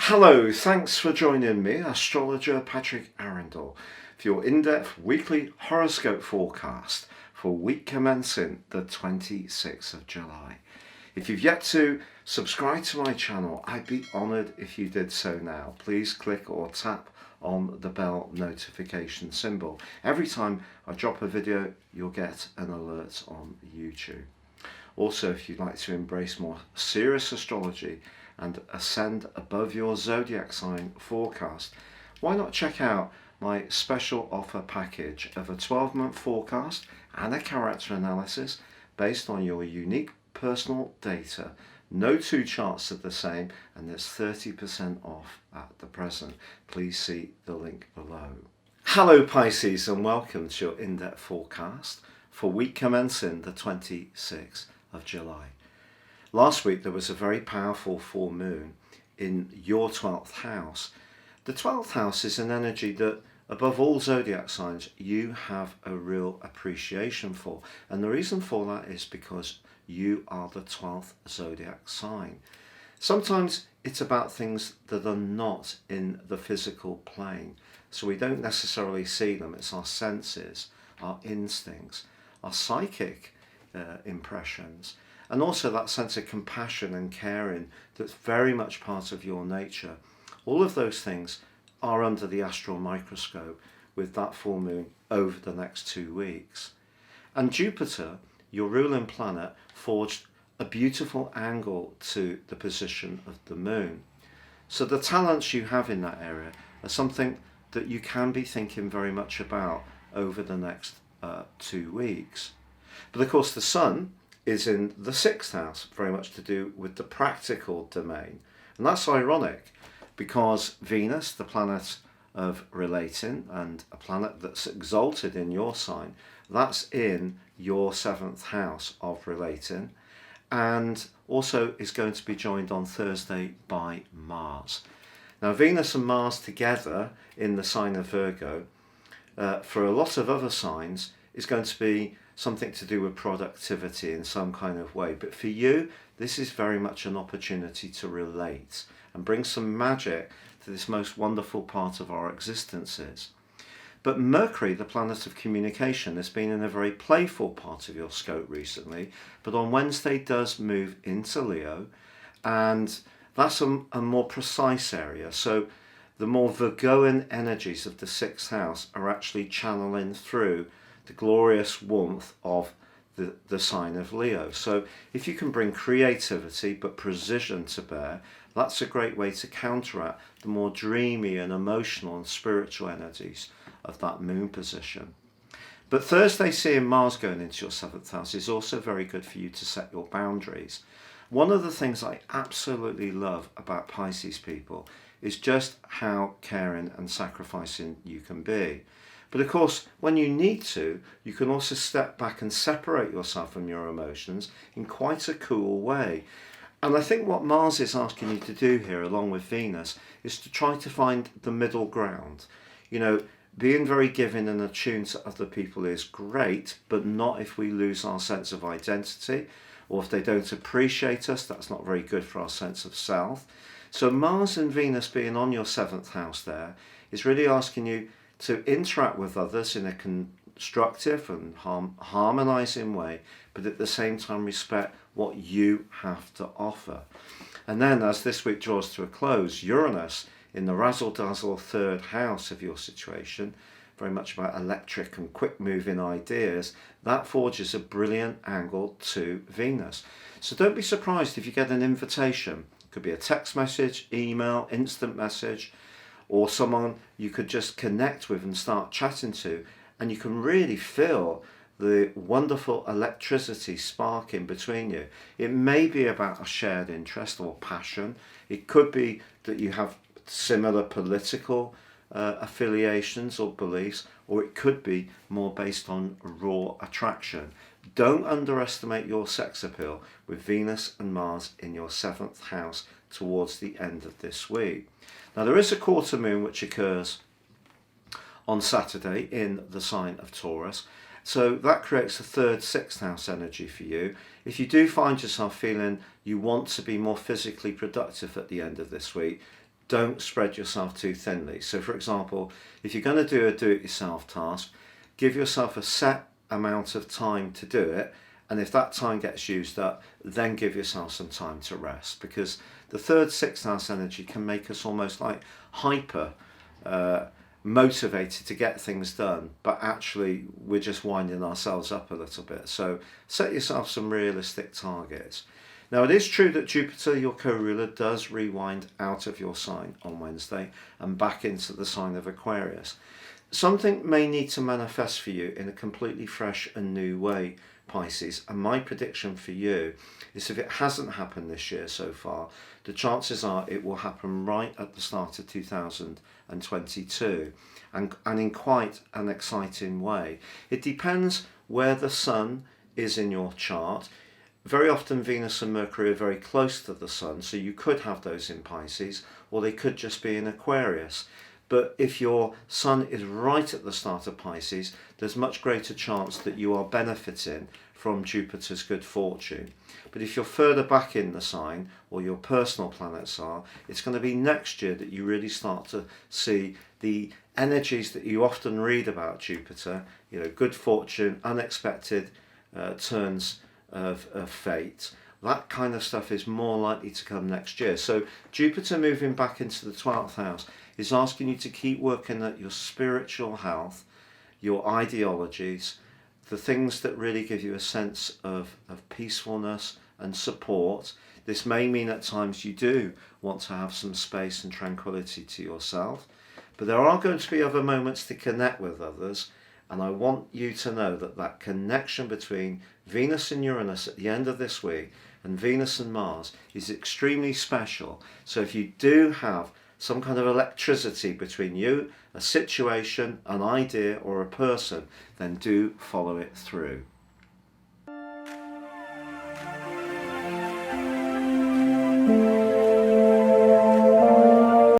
Hello, thanks for joining me, astrologer Patrick Arundell, for your in-depth weekly horoscope forecast for week commencing the 26th of July. If you've yet to subscribe to my channel, I'd be honoured if you did so now. Please click or tap on the bell notification symbol. Every time I drop a video, you'll get an alert on YouTube. Also, if you'd like to embrace more serious astrology and ascend above your zodiac sign forecast, why not check out my special offer package of a 12-month forecast and a character analysis based on your unique personal data. No two charts are the same, and there's 30% off at the present. Please see the link below. Hello Pisces, and welcome to your in-depth forecast for week commencing the 26th of July. Last week there was a very powerful full moon in your 12th house. The 12th house is an energy that, above all zodiac signs, you have a real appreciation for. And the reason for that is because you are the 12th zodiac sign. Sometimes it's about things that are not in the physical plane, so we don't necessarily see them. It's our senses, our instincts, our psychic impressions, and also that sense of compassion and caring that's very much part of your nature. All of those things are under the astral microscope with that full moon over the next 2 weeks. And Jupiter, your ruling planet, forged a beautiful angle to the position of the moon. So the talents you have in that area are something that you can be thinking very much about over the next 2 weeks. But of course the sun is in the 6th house, very much to do with the practical domain. And that's ironic because Venus, the planet of relating and a planet that's exalted in your sign, that's in your 7th house of relating, and also is going to be joined on Thursday by Mars. Now Venus and Mars together in the sign of Virgo, for a lot of other signs, is going to be something to do with productivity in some kind of way. But for you, this is very much an opportunity to relate and bring some magic to this most wonderful part of our existences. But Mercury, the planet of communication, has been in a very playful part of your scope recently, but on Wednesday does move into Leo, and that's a more precise area. So the more Virgoan energies of the 6th house are actually channeling through the glorious warmth of the sign of Leo. So if you can bring creativity but precision to bear, that's a great way to counteract the more dreamy and emotional and spiritual energies of that moon position. But Thursday, seeing Mars going into your 7th house, is also very good for you to set your boundaries. One of the things I absolutely love about Pisces people is just how caring and sacrificing you can be. But of course, when you need to, you can also step back and separate yourself from your emotions in quite a cool way. And I think what Mars is asking you to do here, along with Venus, is to try to find the middle ground. You know, being very giving and attuned to other people is great, but not if we lose our sense of identity, or if they don't appreciate us. That's not very good for our sense of self. So Mars and Venus being on your 7th house there is really asking you to interact with others in a constructive and harmonizing way, but at the same time respect what you have to offer. And then as this week draws to a close, Uranus in the razzle-dazzle 3rd house of your situation, very much about electric and quick moving ideas, that forges a brilliant angle to Venus. So don't be surprised if you get an invitation. It could be a text message, email, instant message, or someone you could just connect with and start chatting to, and you can really feel the wonderful electricity sparking between you. It may be about a shared interest or passion. It could be that you have similar political affiliations or beliefs, or it could be more based on raw attraction. Don't underestimate your sex appeal with Venus and Mars in your 7th house towards the end of this week. Now there is a quarter moon which occurs on Saturday in the sign of Taurus, so that creates a 3rd, 6th house energy for you. If you do find yourself feeling you want to be more physically productive at the end of this week, don't spread yourself too thinly. So for example, if you're going to do a do-it-yourself task, give yourself a set amount of time to do it, and if that time gets used up, then give yourself some time to rest, because the third, sixth house energy can make us almost like hyper motivated to get things done, but actually we're just winding ourselves up a little bit. So set yourself some realistic targets. Now, it is true that Jupiter, your co-ruler, does rewind out of your sign on Wednesday and back into the sign of Aquarius. Something may need to manifest for you in a completely fresh and new way, Pisces, and my prediction for you is if it hasn't happened this year so far, the chances are it will happen right at the start of 2022 and in quite an exciting way. It depends where the sun is in your chart. Very often Venus and Mercury are very close to the sun, so you could have those in Pisces, or they could just be in Aquarius. But if your sun is right at the start of Pisces, there's much greater chance that you are benefiting from Jupiter's good fortune. But if you're further back in the sign, or your personal planets are, it's going to be next year that you really start to see the energies that you often read about Jupiter, good fortune, unexpected turns of fate. That kind of stuff is more likely to come next year. So Jupiter moving back into the 12th house is asking you to keep working at your spiritual health, your ideologies, the things that really give you a sense of peacefulness and support. This may mean at times you do want to have some space and tranquility to yourself, but there are going to be other moments to connect with others. And I want you to know that that connection between Venus and Uranus at the end of this week and Venus and Mars is extremely special. So if you do have some kind of electricity between you, a situation, an idea or a person, then do follow it through.